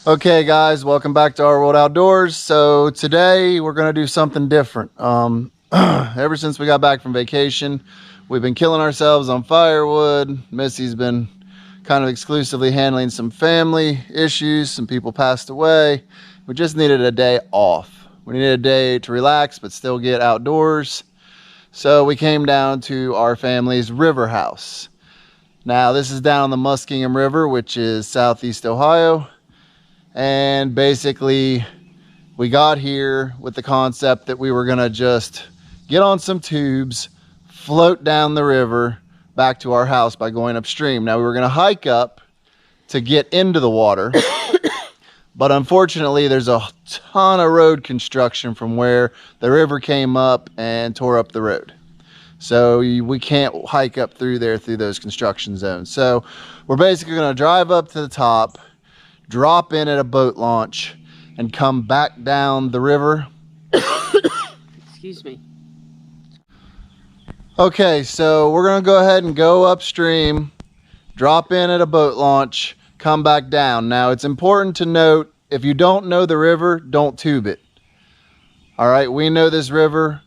Okay guys, welcome back to Our World Outdoors. So today we're gonna do something different. Ever since we got back from vacation, we've been killing ourselves on firewood. Missy's been kind of exclusively handling some family issues. Some people passed away. We just needed a day off. We needed a day to relax but still get outdoors. So we came down to our family's river house. Now this is down on the Muskingum River, which is southeast Ohio. And basically we got here with the concept that we were gonna just get on some tubes, float down the river back to our house by going upstream. Now we were gonna hike up to get into the water, but unfortunately there's a ton of road construction from where the river came up and tore up the road. So we can't hike up through there through those construction zones. So we're basically gonna drive up to the top, drop in at a boat launch, and come back down the river. Excuse me. Okay, so we're gonna go ahead and go upstream, drop in at a boat launch, come back down. Now it's important to note, if you don't know the river, don't tube it. All right, we know this river,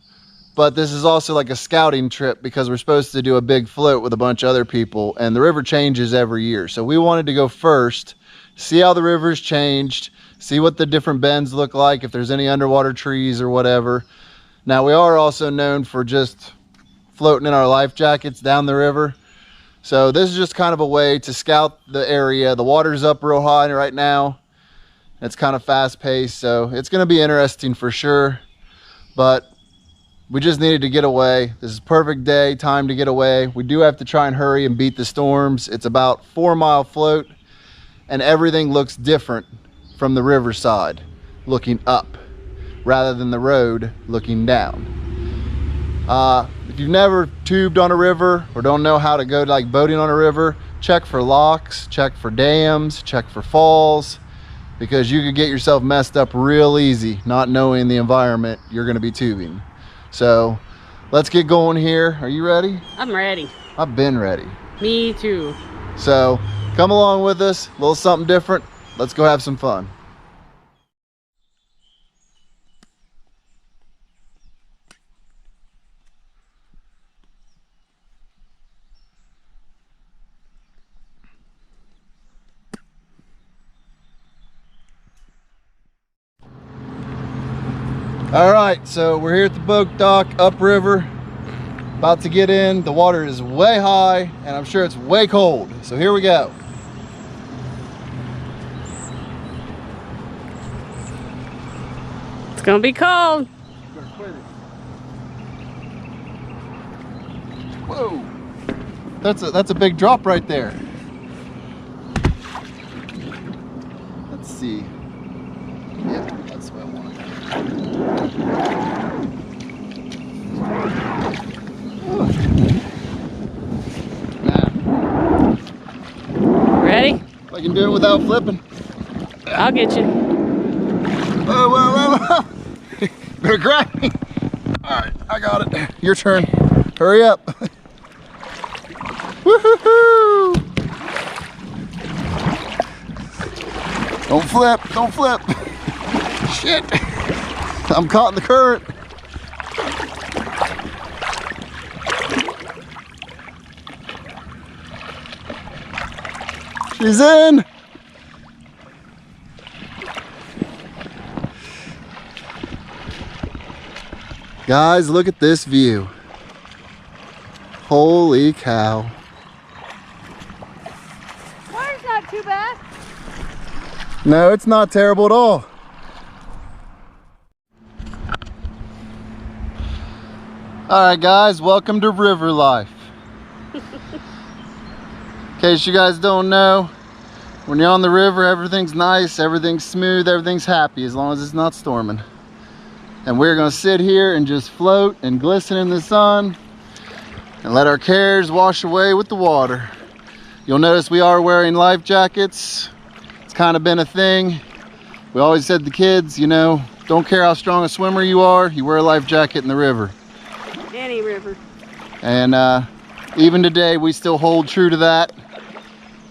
but this is also like a scouting trip because we're supposed to do a big float with a bunch of other people, and the river changes every year. So we wanted to go first, see how the river's changed, see what the different bends look like, if there's any underwater trees or whatever. Now we are also known for just floating in our life jackets down the river. So this is just kind of a way to scout the area. The water's up real high right now. It's kind of fast paced, so it's gonna be interesting for sure. But we just needed to get away. This is perfect day, time to get away. We do have to try and hurry and beat the storms. It's about 4-mile float, and everything looks different from the riverside looking up rather than the road looking down. If you've never tubed on a river or don't know how to go like boating on a river, check for locks, check for dams, check for falls, because you could get yourself messed up real easy not knowing the environment you're going to be tubing. So let's get going here. Are you ready? I'm ready. I've been ready. Me too. So come along with us, a little something different. Let's go have some fun. All right, so we're here at the boat dock, upriver, about to get in. The water is way high, and I'm sure it's way cold. So here we go. It's gonna be cold. Whoa, that's a big drop right there. Let's see. Yeah, that's what I want. Ready? I can do it without flipping. I'll get you. Whoa, whoa, whoa, whoa. Better grab me. All right, I got it. Your turn. Hurry up. Woohoo! Don't flip, don't flip. Shit. I'm caught in the current. She's in. Guys, look at this view. Holy cow. Water's not too bad. No, it's not terrible at all. All right, guys, welcome to river life. In case you guys don't know, when you're on the river, everything's nice, everything's smooth, everything's happy, as long as it's not storming. And we're gonna sit here and just float and glisten in the sun and let our cares wash away with the water. You'll notice we are wearing life jackets. It's kind of been a thing. We always said to the kids, you know, don't care how strong a swimmer you are, you wear a life jacket in the river. Any river. And even today, we still hold true to that.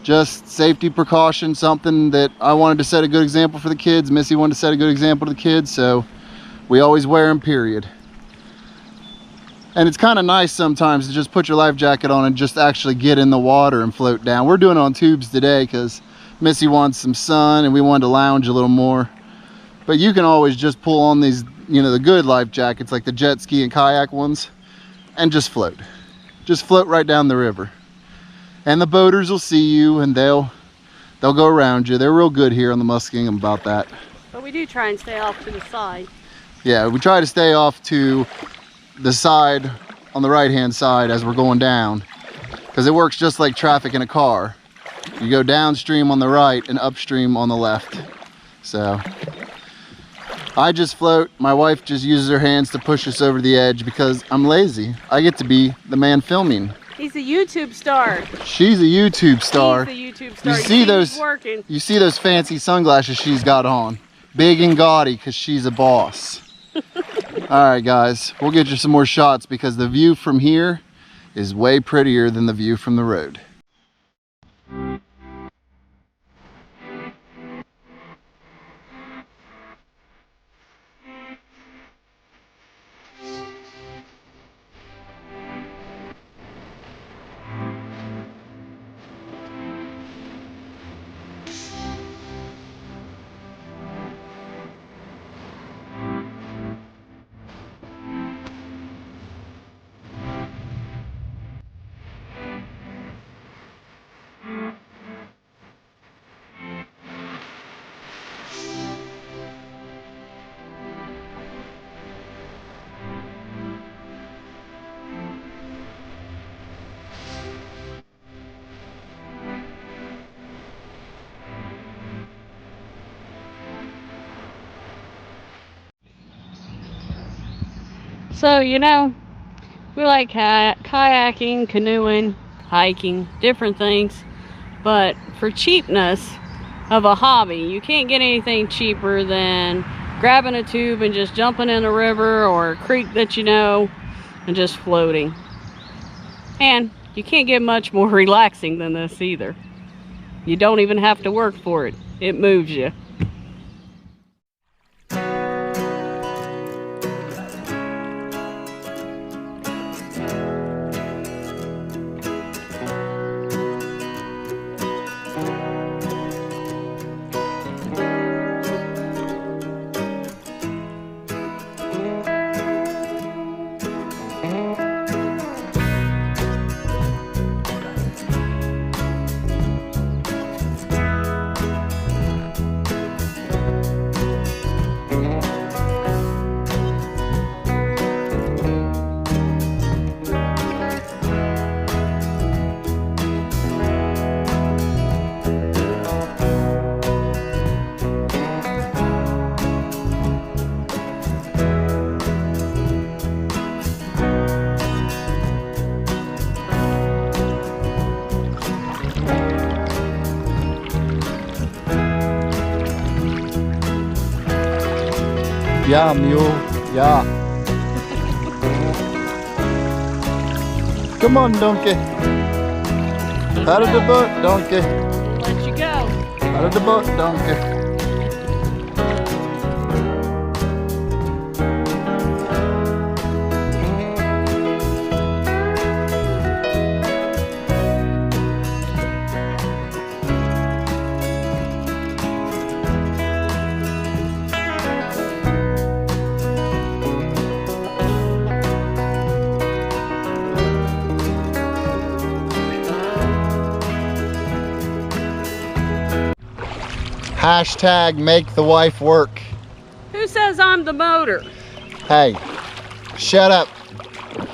Just safety precaution, something that I wanted to set a good example for the kids. Missy wanted to set a good example to the kids, so we always wear them, period. And it's kind of nice sometimes to just put your life jacket on and just actually get in the water and float down. We're doing it on tubes today because Missy wants some sun and we wanted to lounge a little more. But you can always just pull on these, you know, the good life jackets like the jet ski and kayak ones and just float. Just float right down the river. And the boaters will see you and they'll go around you. They're real good here on the Muskingum about that. But we do try and stay off to the side. Yeah, we try to stay off to the side on the right-hand side as we're going down, because it works just like traffic in a car. You go downstream on the right and upstream on the left. So I just float. My wife just uses her hands to push us over the edge because I'm lazy. I get to be the man filming. He's a YouTube star. She's a YouTube star. He's a YouTube star. You see those working. You see those fancy sunglasses she's got on. Big and gaudy because she's a boss. All right, guys, we'll get you some more shots because the view from here is way prettier than the view from the road. So, you know, we like kayaking, canoeing, hiking, different things. But for cheapness of a hobby, you can't get anything cheaper than grabbing a tube and just jumping in a river or a creek that you know and just floating. And you can't get much more relaxing than this either. You don't even have to work for it. It moves you. Yeah, mule. Yeah. Come on, donkey. Out of the boat, donkey. We'll let you go. Out of the boat, donkey. Hashtag make the wife work. Who says I'm the motor? Hey, shut up.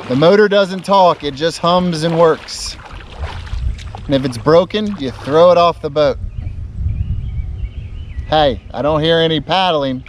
The motor doesn't talk, it just hums and works. And if it's broken, you throw it off the boat. Hey, I don't hear any paddling.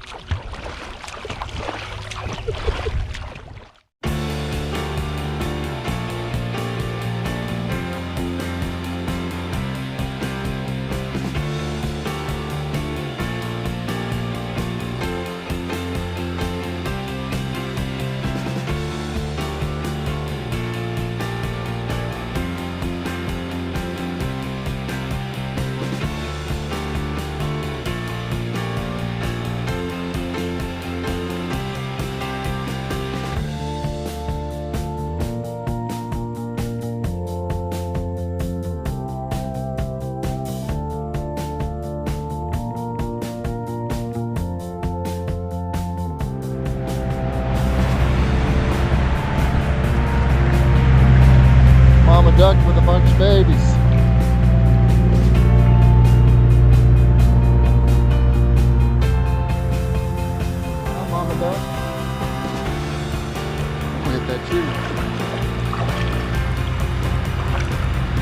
babies. Come on, Mama duck. I'm gonna hit that tree.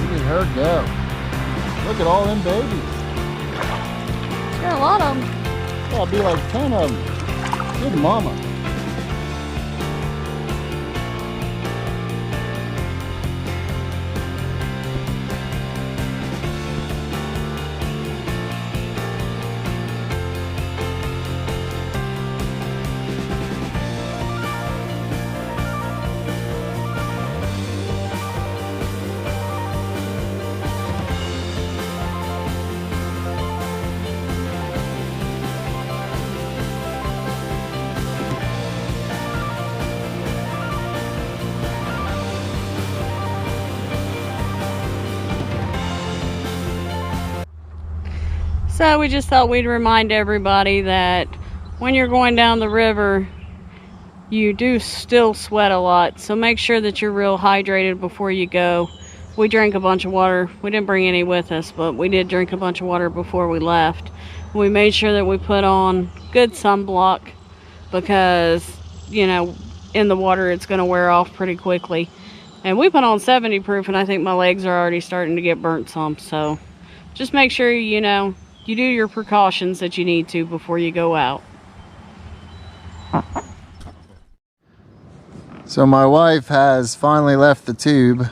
Look at her go. Look at all them babies. Got a lot of them. That'll be like 10 of them. Good mama. So we just thought we'd remind everybody that when you're going down the river, you do still sweat a lot. So make sure that you're real hydrated before you go. We drank a bunch of water. We didn't bring any with us, but we did drink a bunch of water before we left. We made sure that we put on good sunblock because, you know, in the water it's going to wear off pretty quickly. And we put on 70 proof, and I think my legs are already starting to get burnt some. So just make sure, you know, you do your precautions that you need to before you go out. So my wife has finally left the tube.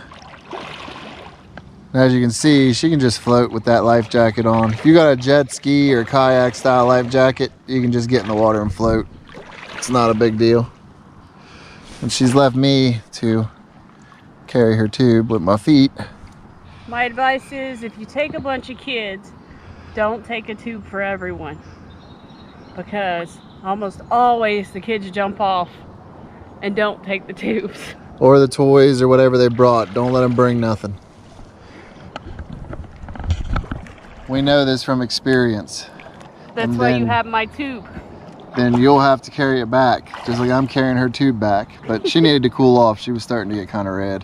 As you can see, she can just float with that life jacket on. If you got a jet ski or kayak style life jacket, you can just get in the water and float. It's not a big deal. And she's left me to carry her tube with my feet. My advice is, if you take a bunch of kids, don't take a tube for everyone, because almost always the kids jump off and don't take the tubes. Or the toys or whatever they brought. Don't let them bring nothing. We know this from experience. That's why you have my tube. Then you'll have to carry it back, just like I'm carrying her tube back. But she needed to cool off. She was starting to get kind of red,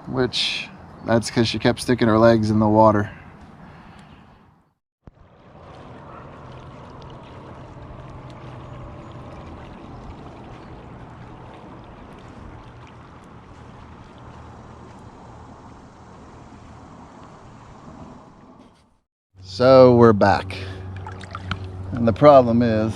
which that's because she kept sticking her legs in the water. So we're back, and the problem is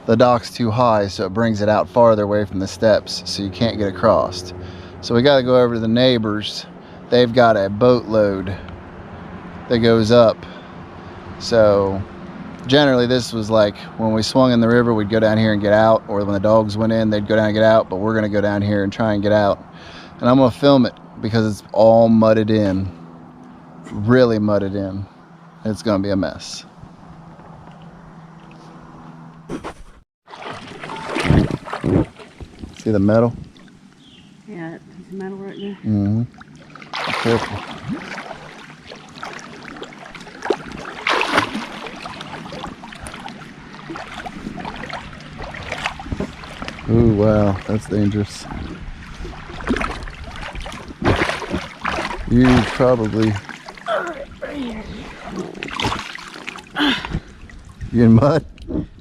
the dock's too high, so it brings it out farther away from the steps, so you can't get across. So we got to go over to the neighbors. They've got a boatload that goes up. So generally this was like when we swung in the river, we'd go down here and get out, or when the dogs went in, they'd go down and get out, but we're going to go down here and try and get out. And I'm going to film it because it's all mudded in. Really mudded in. It's gonna be a mess. See the metal? Yeah, there's metal right there. Mm-hmm. Be careful. Ooh, wow, that's dangerous. You probably... You in mud?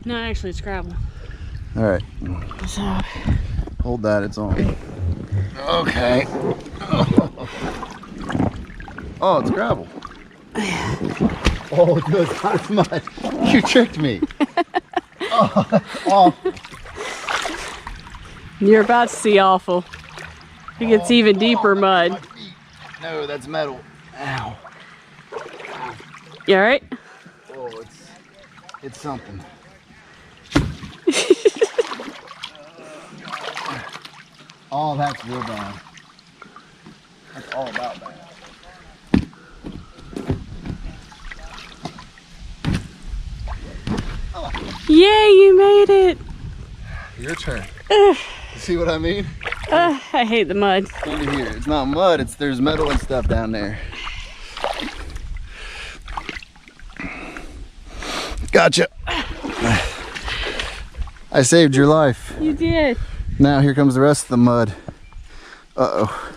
No, actually it's gravel. All right. So, hold that, it's on. Okay. Oh, it's gravel. Oh, good, it's mud. You tricked me. Oh. You're about to see awful. It gets even deeper mud. No, that's metal. Ow. You alright? Oh, it's something. Oh, that's real bad. That's all about bad. Yay, you made it! Your turn. See what I mean? I hate the mud. Under here. It's not mud, there's metal and stuff down there. Gotcha. I saved your life. You did. Now here comes the rest of the mud. Uh-oh.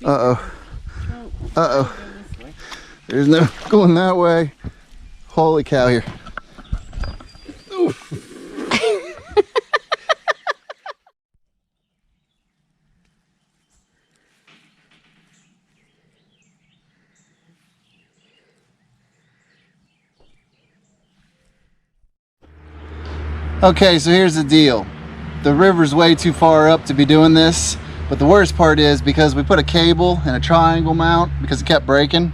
Uh-oh. Uh-oh. There's no going that way. Holy cow here. Oof. Okay, so here's the deal. The river's way too far up to be doing this, but the worst part is because we put a cable and a triangle mount because it kept breaking,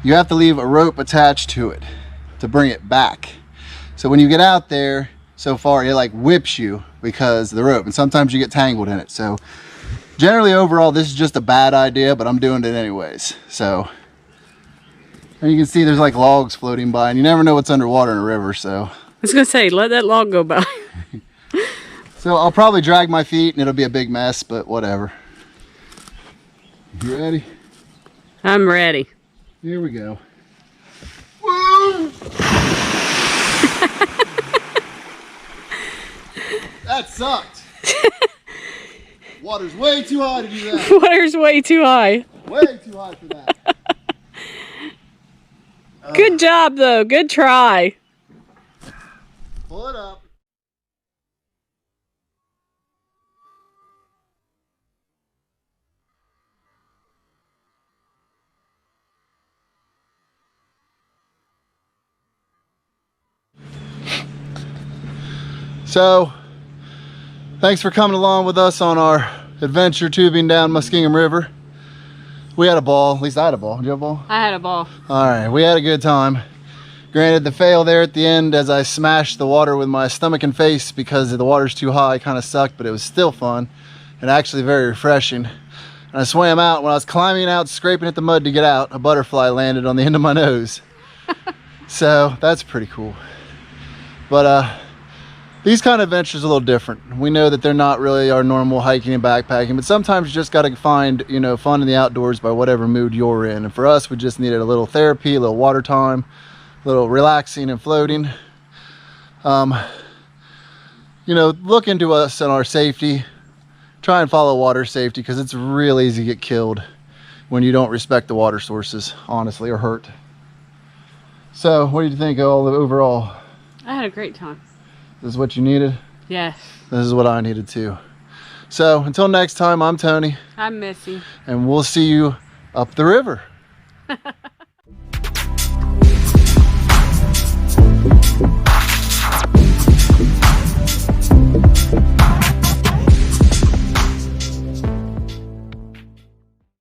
you have to leave a rope attached to it to bring it back. So when you get out there so far, it like whips you because of the rope, and sometimes you get tangled in it. So generally overall, this is just a bad idea, but I'm doing it anyways. So, and you can see there's like logs floating by, and you never know what's underwater in a river, so. I was gonna say, let that log go by. So I'll probably drag my feet and it'll be a big mess, but whatever. You ready? I'm ready. Here we go. Woo! That sucked. Water's way too high to do that. Water's way too high. Way too high for that. Good job though, good try. Pull it up. So, thanks for coming along with us on our adventure tubing down Muskingum River. We had a ball, at least I had a ball. Did you have a ball? I had a ball. All right, we had a good time. Granted, the fail there at the end as I smashed the water with my stomach and face because the water's too high kind of sucked, but it was still fun and actually very refreshing. And I swam out. When I was climbing out, scraping at the mud to get out, a butterfly landed on the end of my nose. So that's pretty cool. But these kind of adventures are a little different. We know that they're not really our normal hiking and backpacking, but sometimes you just got to find, you know, fun in the outdoors by whatever mood you're in. And for us, we just needed a little therapy, a little water time, a little relaxing and floating. You know, look into us and our safety. Try and follow water safety because it's real easy to get killed when you don't respect the water sources, honestly, or hurt. So, what did you think all overall? I had a great time. This is what you needed? Yes. This is what I needed too. So, until next time, I'm Tony. I'm Missy. And we'll see you up the river.